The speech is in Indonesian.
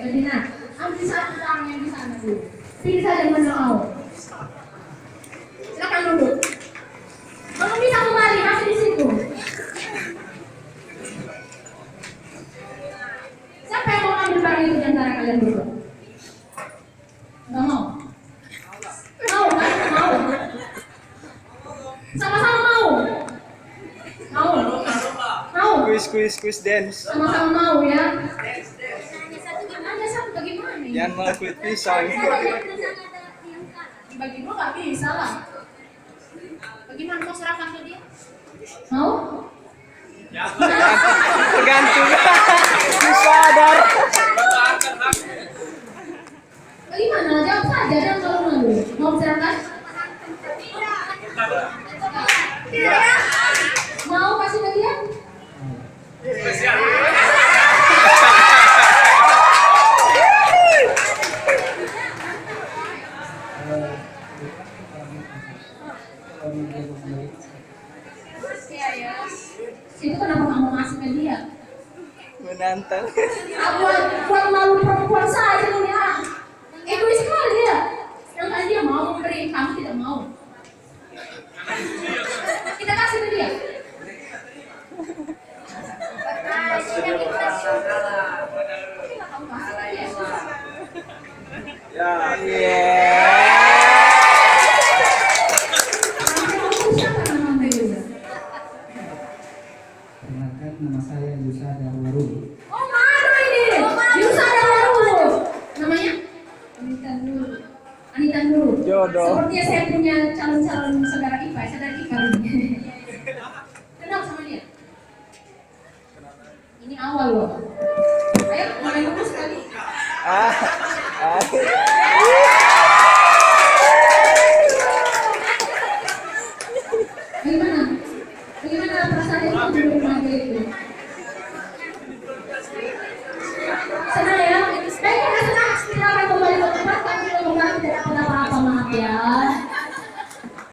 Medina. Ambil satu orang yang di sana dulu. Pilih saja mana mau. Silakan duduk. Kalau bisa kembali masih di situ. Siapa yang mau ambil barang itu di antara kalian berdua? Enggak mau. Mau kan? Mau. Sama-sama mau. Mau. Mau. Kuis dance. Sama-sama mau ya. Hanya satu bagaimana? Jangan malah kuit pisang. Bagi gua nggak bisa lah. Bagaimana mau serahkan ke dia? Mau? Tergantung. Sadar. Bagaimana? Jawab saja dan kalau malu. Mau serahkan? Tidak. Mau kasih ke dia? Itu kenapa kamu ngasih ke dia? Menantang. Buat malu perempuan saja nih ah. Egois sekali ya. Sedangkan dia mau memberi, kamu tidak mau. Kita kasih ke dia. Ya. Perkenalkan, nama saya Yusa Dawaru. Oh mana ini? Yusa Dawaru. Namanya? Anita Nurul. Jodoh. Sepertinya saya punya calon-calon saudara ipar ini. Kenal sama dia? Ini awal loh. Ayo, mulai dulu sekali.